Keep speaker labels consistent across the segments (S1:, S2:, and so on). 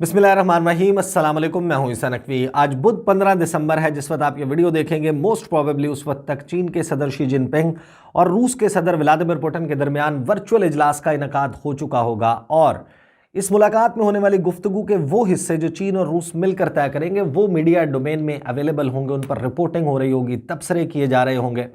S1: बिस्मिल्लाहिर्रहमानिर्रहीम, अस्सलाम वालेकुम। मैं हूं ईसा नकवी। आज बुध 15 दिसंबर है। जिस वक्त आप ये वीडियो देखेंगे मोस्ट प्रोबेबली उस वक्त तक चीन के सदर शी जिनपिंग और रूस के सदर व्लादिमीर पुतिन के दरमियान वर्चुअल इजलास का इनेकाद हो चुका होगा और इस मुलाकात में होने वाली गुफ्तगू के वो हिस्से जो चीन और रूस मिलकर तय करेंगे वो मीडिया डोमेन में अवेलेबल होंगे, उन पर रिपोर्टिंग हो रही होगी, तबसरे किए जा रहे होंगे।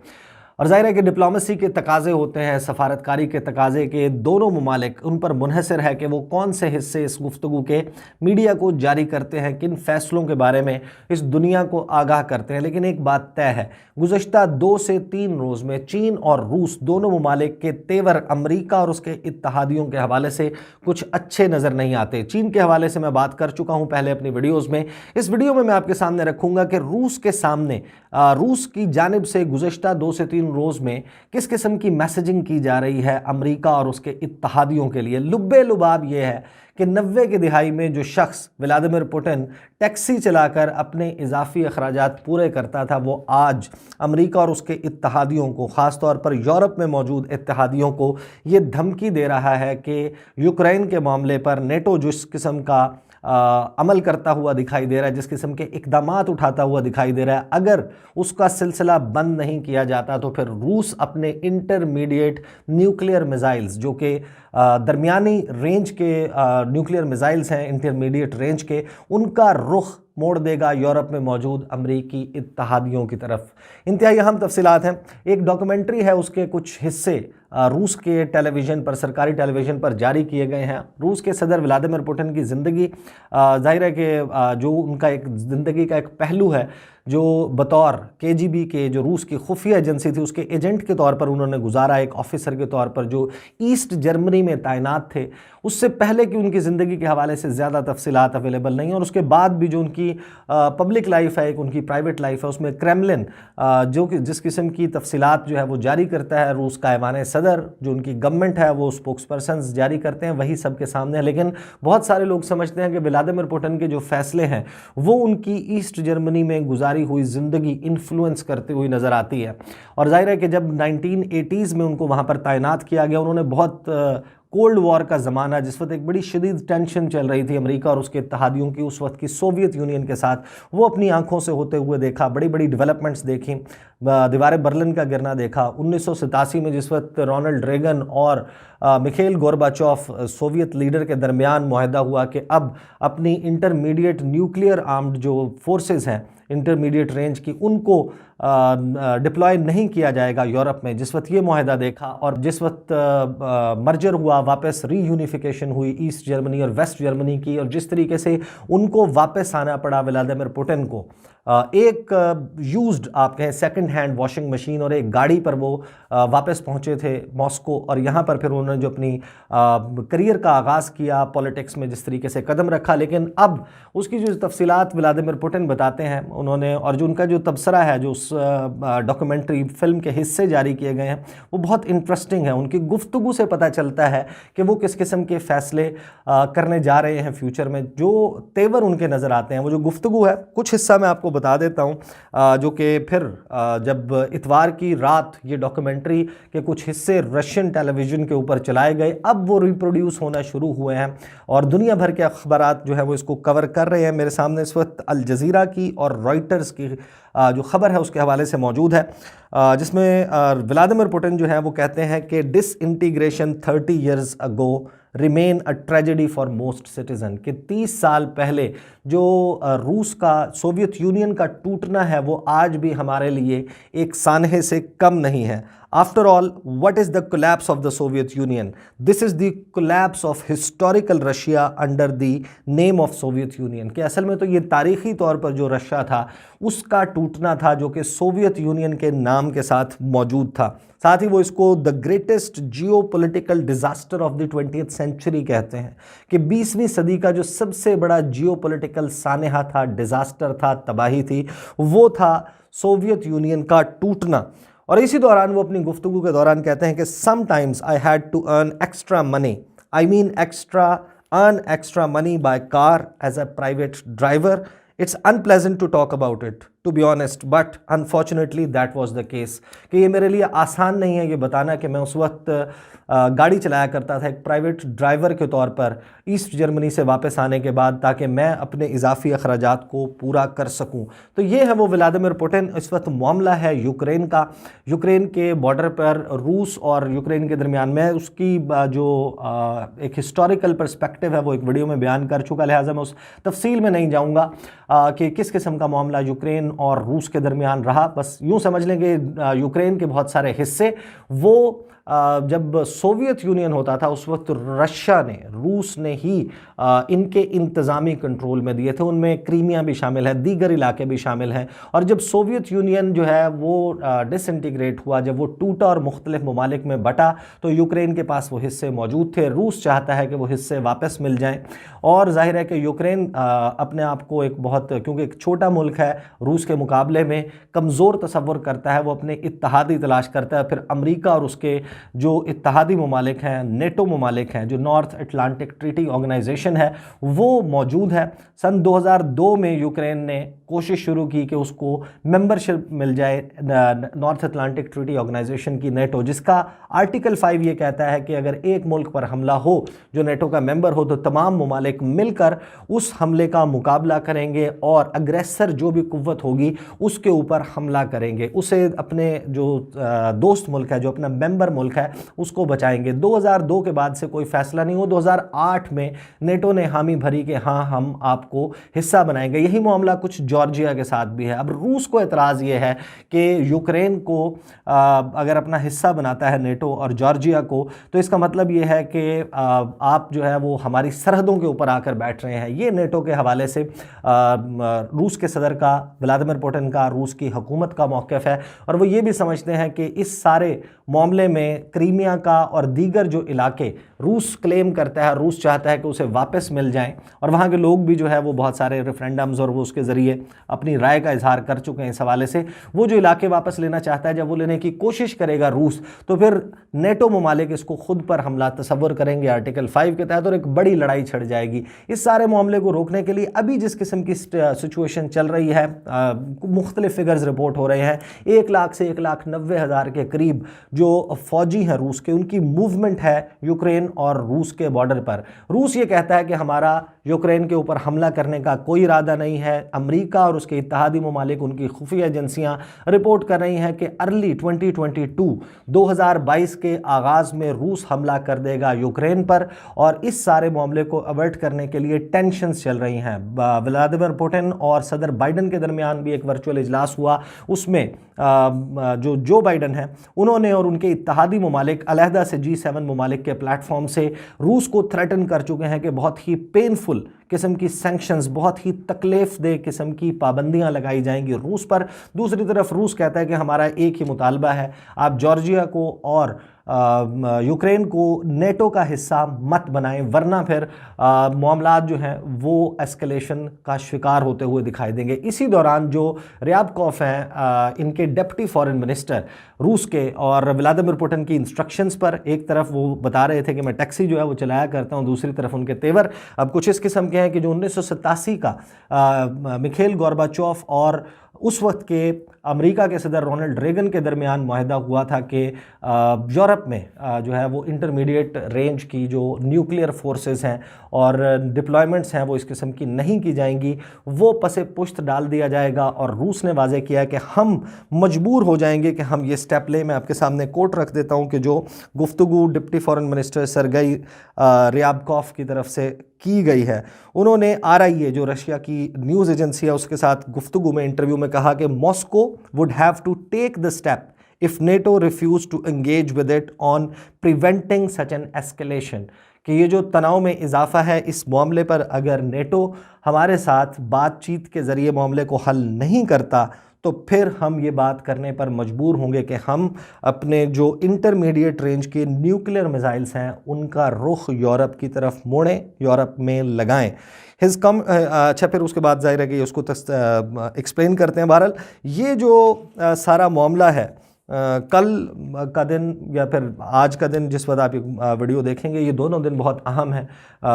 S1: और जाहिर है कि डिप्लोमेसी के तकाजे होते हैं, सफारतकारी के तकाजे के दोनों ममालिक उन पर मुनहसर है कि वो कौन से हिस्से इस गुफ्तगू के मीडिया को जारी करते हैं, किन फैसलों के बारे में इस दुनिया को आगाह करते हैं। लेकिन एक बात तय है, गुज़श्ता 2 से 3 रोज़ में चीन और रूस दोनों ममालिक के तेवर अमरीका और उसके इत्तहादियों के हवाले से कुछ अच्छे नज़र नहीं आते। चीन के हवाले से मैं बात कर चुका हूँ पहले अपनी वीडियोज़ में। इस वीडियो में मैं आपके सामने रखूँगा कि रूस के सामने रूस की जानिब से गुज़श्ता 2 से 3 रोज़ में किस किस्म की मैसेजिंग की जा रही है अमेरिका और उसके इत्तहादियों के लिए। लुब्बे लुबाब यह है कि 90 की दिहाई में जो शख्स व्लादिमीर पुतिन टैक्सी चलाकर अपने इजाफी अखराजात पूरे करता था, वो आज अमेरिका और उसके इत्तहादियों को, ख़ासतौर पर यूरोप में मौजूद इत्तहादियों को ये धमकी दे रहा है कि यूक्रेन के मामले पर नेटो जिस किस्म का अमल करता हुआ दिखाई दे रहा है, जिस किस्म के इकदामात उठाता हुआ दिखाई दे रहा है, अगर उसका सिलसिला बंद नहीं किया जाता तो फिर रूस अपने इंटरमीडिएट न्यूक्लियर मिसाइल्स, जो कि दरमियानी रेंज के न्यूक्लियर मिसाइल्स हैं, इंटरमीडिएट रेंज के, उनका रुख मोड़ देगा यूरोप में मौजूद अमरीकी इत्तहादियों की तरफ। इंतहाई अहम तफसीलात हैं। एक डॉक्यूमेंट्री है, उसके कुछ हिस्से रूस के टेलीविज़न पर, सरकारी टेलीविज़न पर जारी किए गए हैं। रूस के सदर व्लादिमीर पुतिन की ज़िंदगी, जाहिर है कि जो उनका एक ज़िंदगी का एक पहलू है जो बतौर केजीबी के, जो रूस की खुफिया एजेंसी थी, उसके एजेंट के तौर पर उन्होंने गुजारा, एक ऑफिसर के तौर पर जो ईस्ट जर्मनी में तैनात थे। उससे पहले की उनकी ज़िंदगी के हवाले से ज़्यादा तफसीलात अवेलेबल नहीं है और उसके बाद भी जो उनकी पब्लिक लाइफ है, एक उनकी प्राइवेट लाइफ है, उसमें क्रेमलिन जो कि जिस किस्म की तफसीलात जो है वो जारी करता है, रूस का ऐवान सदर जो उनकी गवर्नमेंट है वो स्पोक्स पर्सन्स जारी करते हैं, वही सबके सामने है। लेकिन बहुत सारे लोग समझते हैं कि व्लादिमीर पुतिन के जो फैसले हैं वो उनकी ईस्ट जर्मनी में गुजारी हुई ज़िंदगी इन्फ्लुएंस करती हुई नज़र आती है। और जाहिर है कि जब 1980s में उनको वहाँ पर तैनात किया गया, उन्होंने बहुत कोल्ड वॉर का ज़माना, जिस वक्त एक बड़ी शदीद टेंशन चल रही थी अमेरिका और उसके इत्तहादियों की उस वक्त की सोवियत यूनियन के साथ, वो अपनी आंखों से होते हुए देखा, बड़ी बड़ी डेवलपमेंट्स देखी, दीवार बर्लिन का गिरना देखा। 1987 में जिस वक्त रोनाल्ड रेगन और मिखेल गोर्बाचोफ सोवियत लीडर के दरमियान मुआहदा हुआ कि अब अपनी इंटरमीडिएट न्यूक्लियर आर्म्ड जो फोर्सेस हैं इंटरमीडिएट रेंज की, उनको डिप्लॉय नहीं किया जाएगा यूरोप में, जिस वक्त ये मुआहदा देखा और जिस वक्त मर्जर हुआ, वापस रीयूनिफिकेशन हुई ईस्ट जर्मनी और वेस्ट जर्मनी की, और जिस तरीके से उनको वापस आना पड़ा व्लादिमीर पुतिन को, एक यूज्ड आप कहें सेकंड हैंड वॉशिंग मशीन और एक गाड़ी पर वो वापस पहुंचे थे मॉस्को, और यहाँ पर फिर उन्होंने जो अपनी करियर का आगाज़ किया पॉलिटिक्स में, जिस तरीके से कदम रखा। लेकिन अब उसकी जो तफसीलात व्लादिमीर पुतिन बताते हैं उन्होंने, और जो उनका जो तबसरा है, जो उस डॉक्यूमेंट्री फिल्म के हिस्से जारी किए गए हैं, वो बहुत इंटरेस्टिंग है। उनकी गुफ्तगू से पता चलता है कि वो किस किस्म के फ़ैसले करने जा रहे हैं फ्यूचर में, जो तेवर उनके नज़र आते हैं। वो जो गुफ्तगू है, कुछ हिस्सा मैं आपको बता देता हूँ, जो कि फिर जब इतवार की रात ये डॉक्यूमेंट्री के कुछ हिस्से रशियन टेलीविज़न के ऊपर चलाए गए, अब वो रिप्रोड्यूस होना शुरू हुए हैं और दुनिया भर के अखबारात जो है वो इसको कवर कर रहे हैं। मेरे सामने इस वक्त अल जज़ीरा की और रॉयटर्स की जो खबर है उसके हवाले से मौजूद है, जिसमें व्लादिमीर पुतिन जो है वो कहते हैं कि disintegration 30 years ago remain a tragedy for most citizen, कि 30 साल पहले जो रूस का, सोवियत यूनियन का टूटना है वो आज भी हमारे लिए एक सानहे से कम नहीं है। After all, what is the collapse of the Soviet union? This is the collapse of historical Russia under the name of Soviet union, कि असल में तो ये तारीख़ी तौर पर जो रशिया था उसका टूटना था जो कि सोवियत यूनियन के नाम के साथ मौजूद था। साथ ही वो इसको the greatest geopolitical disaster of the 20th century कहते हैं, कि 20वीं सदी का जो सबसे बड़ा जियो पोलिटिकल सानहा था, डिज़ास्टर था, तबाही थी, वो था सोवियत यूनियन का टूटना। और इसी दौरान वो अपनी गुफ्तगू के दौरान कहते हैं कि sometimes I had to earn extra money, I mean earn extra money by car as a private driver. It's unpleasant to talk about it. To be honest, but unfortunately that was the case. कि ये मेरे लिए आसान नहीं है ये बताना कि मैं उस वक्त गाड़ी चलाया करता था एक प्राइवेट ड्राइवर के तौर पर ईस्ट जर्मनी से वापस आने के बाद, ताकि मैं अपने इजाफी अखराजात को पूरा कर सकूं। तो ये है वो व्लादिमीर पुतिन। इस वक्त मामला है यूक्रेन का। यूक्रेन के बॉर्डर पर रूस और यूक्रेन के दरमियान में उसकी जो एक हिस्टोरिकल पर्सपेक्टिव है वो एक वीडियो में बयान कर चुका, लिहाजा मैं उस तफसील में नहीं जाऊँगा कि किस किस्म का मामला यूक्रेन और रूस के दरमियान रहा। बस यूँ समझ लें कि यूक्रेन के बहुत सारे हिस्से वो जब सोवियत यूनियन होता था उस वक्त रशिया ने, रूस ने ही इनके इंतज़ामी कंट्रोल में दिए थे। उनमें क्रीमिया भी शामिल है, दीगर इलाके भी शामिल हैं। और जब सोवियत यूनियन जो है वो डिसइंटीग्रेट हुआ, जब वो टूटा और मुख्तलिफ ममालिक में बटा, तो यूक्रेन के पास वो हिस्से मौजूद थे। रूस चाहता है कि वो हिस्से वापस मिल जाएं। और जाहिर है कि यूक्रेन अपने आप को एक बहुत, क्योंकि एक छोटा मुल्क है, रूस के मुकाबले में कमज़ोर तसव्वुर करता है, वो अपने इत्तहादी तलाश करता है। फिर अमेरिका और उसके जो इत्तहादी ममालिक हैं, नेटो ममालिक हैं, जो नॉर्थ अटलांटिक ट्रीटी ऑर्गेनाइजेशन है, वो मौजूद है। सन 2002 में यूक्रेन ने कोशिश शुरू की कि उसको मेंबरशिप मिल जाए नॉर्थ अटलांटिक ट्रीटी ऑर्गेनाइजेशन की, नेटो, जिसका आर्टिकल 5 ये कहता है कि अगर एक मुल्क पर हमला हो जो नेटो का मेंबर हो, तो तमाम ममालिक मिलकर उस हमले का मुकाबला करेंगे और अग्रेसर जो भी कुव्वत होगी उसके ऊपर हमला करेंगे, उसे अपने जो दोस्त मुल्क है, जो अपना मेंबर मुल्क है, उसको बचाएंगे। 2002 के बाद से कोई फैसला नहीं हो। 2008 में नेटो ने हामी भरी कि हाँ, हम आपको हिस्सा बनाएंगे। यही मामला कुछ जॉर्जिया के साथ भी है। अब रूस को एतराज़ ये है कि यूक्रेन को अगर अपना हिस्सा बनाता है नेटो और जॉर्जिया को, तो इसका मतलब ये है कि आप जो है वो हमारी सरहदों के ऊपर आकर बैठ रहे हैं। ये नेटो के हवाले से रूस के सदर का, व्लादिमीर पुतिन का, रूस की हुकूमत का मौक़िफ़ है। और वो ये भी समझते हैं कि इस सारे मामले में क्रीमिया का और दीगर जो इलाके रूस क्लेम करता है, रूस चाहता है कि उसे वापस मिल जाएं, और वहाँ के लोग भी जो है वो बहुत सारे रेफरेंडम्स और वो उसके ज़रिए अपनी राय का इजहार कर चुके हैं इस हवाले से। वो जो इलाके वापस लेना चाहता है, जब वो लेने की कोशिश करेगा रूस, तो फिर नेटो ममालिक इसको खुद पर हमला तसव्वुर करेंगे आर्टिकल 5 के तहत, और एक बड़ी लड़ाई छिड़ जाएगी। इस सारे मामले को रोकने के लिए अभी जिस किस्म की सिचुएशन चल रही है, मुख्तलिफ फिगर्स रिपोर्ट हो रहे हैं, 1 लाख से 1,90,000 के करीब जो फौजी हैं रूस के, उनकी मूवमेंट है यूक्रेन और रूस के बॉर्डर पर। रूस ये कहता है कि हमारा यूक्रेन के ऊपर हमला करने का कोई इरादा नहीं है। अमेरिका और उसके इत्तहादी ममालिक, उनकी खुफिया एजेंसियां रिपोर्ट कर रही हैं कि अर्ली 2022 के आगाज़ में रूस हमला कर देगा यूक्रेन पर। और इस सारे मामले को अवर्ट करने के लिए टेंशन्स चल रही हैं। व्लादिमीर पुतिन और सदर बाइडन के दरमियान भी एक वर्चुअल इजलास हुआ। उसमें जो बाइडन है, उन्होंने और उनके इत्तहादी ममालिक अलहदा से G7 ममालिक के प्लेटफॉर्म से रूस को थ्रेटन कर चुके हैं कि बहुत ही पेनफुल किस्म की सैंक्शंस, बहुत ही तकलीफ दे किस्म की पाबंदियां लगाई जाएंगी रूस पर। दूसरी तरफ रूस कहता है कि हमारा एक ही मुतालबा है, आप जॉर्जिया को और यूक्रेन को नेटो का हिस्सा मत बनाएं, वरना फिर मामलात जो हैं वो एस्केलेशन का शिकार होते हुए दिखाई देंगे। इसी दौरान जो रियाबकॉफ हैं, इनके डिप्टी फॉरेन मिनिस्टर रूस के, और व्लादिमीर पुतिन की इंस्ट्रक्शंस पर एक तरफ वो बता रहे थे कि मैं टैक्सी जो है वो चलाया करता हूँ, दूसरी तरफ उनके तेवर अब कुछ इस किस्म के हैं कि जो 1987 का मिखेल गोर्बाचोव और उस वक्त के अमेरिका के सदर रोनाल्ड रेगन के दरमियान मुआहदा हुआ था कि यूरोप में जो है वो इंटरमीडिएट रेंज की जो न्यूक्लियर फोर्सेस हैं और डिप्लॉयमेंट्स हैं वो इस किस्म की नहीं की जाएंगी, वो पसे पुश्त डाल दिया जाएगा। और रूस ने वाज़े किया है कि हम मजबूर हो जाएंगे कि हम ये स्टेप लें। मैं आपके सामने कोट रख देता हूँ कि जो गुफ्तगू डिप्टी फॉरेन मिनिस्टर सरगई रियाबकॉफ की तरफ से की गई है। उन्होंने RIA जो रशिया की न्यूज़ एजेंसी है उसके साथ गुफ्तगू में, इंटरव्यू में कहा कि Moscow would have to take the step if NATO refused to engage with it on preventing such an escalation। कि ये जो तनाव में इजाफा है इस मामले पर, अगर नेटो हमारे साथ बातचीत के ज़रिए मामले को हल नहीं करता, तो फिर हम ये बात करने पर मजबूर होंगे कि हम अपने जो इंटरमीडिएट रेंज के न्यूक्लियर मिसाइल्स हैं उनका रुख यूरोप की तरफ मोड़ें, यूरोप में लगाएं। अच्छा, फिर उसके बाद जाहिर है कि उसको एक्सप्लेन करते हैं। बहरहाल ये जो सारा मामला है कल का दिन या फिर आज का दिन जिस वक्त आप ये वीडियो देखेंगे, ये दोनों दिन बहुत अहम है।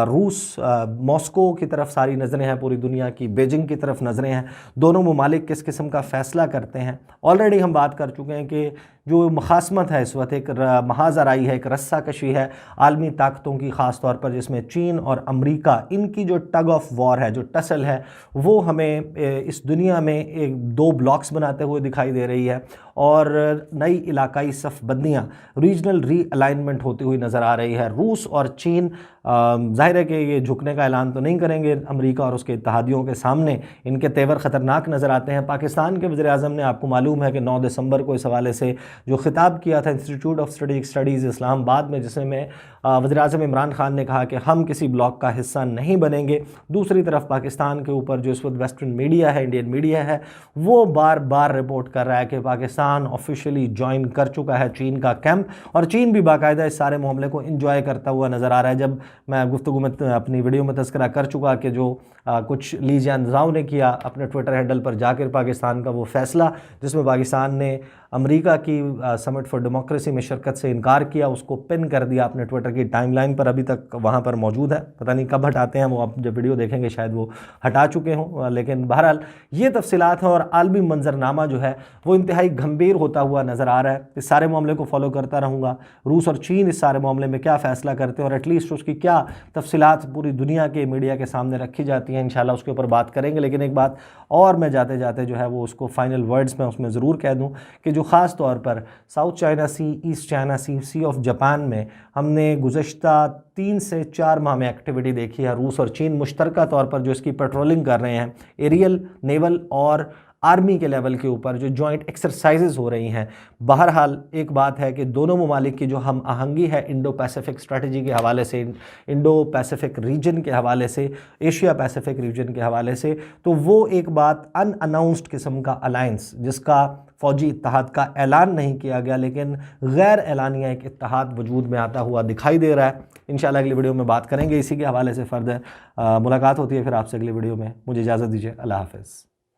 S1: रूस मॉस्को की तरफ सारी नज़रें हैं, पूरी दुनिया की बीजिंग की तरफ नज़रें हैं। दोनों ममालिक किस किस्म का फ़ैसला करते हैं। ऑलरेडी हम बात कर चुके हैं कि जो मुखासमत है इस वक्त, एक महाजराई है, एक रस्सा कशी है आलमी ताकतों की, ख़ास तौर पर जिसमें चीन और अमेरिका, इनकी जो टग ऑफ वॉर है, जो टसल है, वो हमें इस दुनिया में एक दो ब्लॉक्स बनाते हुए दिखाई दे रही है और नई इलाकाई सफ़बंदियाँ, रीजनल रीअलाइनमेंट होती हुई नज़र आ रही है। रूस और चीन जाहिर है कि ये झुकने का ऐलान तो नहीं करेंगे अमेरिका और उसके इत्तेहादियों के सामने, इनके तेवर ख़तरनाक नज़र आते हैं। पाकिस्तान के वज़ीर-ए-आज़म ने, आपको मालूम है कि 9 दिसंबर को इस हवाले से जो ख़िताब किया था institute of strategic studies Islamabad में, जिसमें वज़ीर-ए-आज़म इमरान खान ने कहा कि हम किसी ब्लॉक का हिस्सा नहीं बनेंगे। दूसरी तरफ पाकिस्तान के ऊपर जो इस वक्त वेस्टर्न मीडिया है, इंडियन मीडिया है, वो बार बार रिपोर्ट कर रहा है कि पाकिस्तान ऑफिशियली ज्वाइन कर चुका है चीन का कैंप, और चीन भी बाकायदा इस सारे मामले को इंजॉय करता हुआ नज़र आ रहा है। जब मैं गुफ्तगू में अपनी वीडियो में तज़किरा कर चुका कि जो कुछ ली जियानज़ाओ ने किया अपने ट्विटर हैंडल पर जाकर पाकिस्तान का वो फ़ैसला, जिसमें पाकिस्तान ने अमेरिका की समिट फॉर डेमोक्रेसी में शिरकत से इनकार किया, उसको पिन कर दिया अपने ट्विटर की टाइमलाइन पर, अभी तक वहाँ पर मौजूद है। पता नहीं कब हटाते हैं वो, आप जब वीडियो देखेंगे शायद वो हटा चुके हों, लेकिन बहरहाल ये तफसीलात हैं। और आलमी मंजरनामा जो है वो इंतहाई गंभीर होता हुआ नज़र आ रहा है। इस सारे मामले को फॉलो करता रहूँगा, रूस और चीन इस सारे मामले में क्या फ़ैसला करते हैं और एटलीस्ट उसकी क्या तफसीलात पूरी दुनिया के मीडिया के सामने रखी जाती हैं, इंशाल्लाह उसके ऊपर बात करेंगे। लेकिन एक बात और मैं जाते जाते जो है वो उसको फाइनल वर्ड्स में उसमें ज़रूर कह दूँ कि जो ख़ास तौर पर South China Sea, East China Sea, Sea of Japan में हमने गुज़श्ता 3 से 4 माह में एक्टिविटी देखी है। रूस और चीन मुश्तरका तौर पर जो इसकी पेट्रोलिंग कर रहे हैं, एरियल, नेवल और आर्मी के लेवल के ऊपर जो जॉइंट एक्सरसाइजेज़ हो रही हैं। बहरहाल एक बात है कि दोनों ममालिक की जो हम आहंगी है इंडो पैसिफिक स्ट्रेटजी के हवाले से, इंडो पैसिफिक रीजन के हवाले से, एशिया पैसिफिक रीजन के हवाले से, तो वो एक बात अनअनाउंस्ड किस्म का अलायंस, जिसका फ़ौजी इत्तेहाद का ऐलान नहीं किया गया लेकिन गैर एलानिया एक इत्तेहाद वजूद में आता हुआ दिखाई दे रहा है। इंशाल्लाह अगली वीडियो में बात करेंगे इसी के हवाले से। फ़र्दर मुलाकात होती है फिर आपसे अगली वीडियो में। मुझे इजाज़त दीजिए, अल्लाह हाफ़िज़।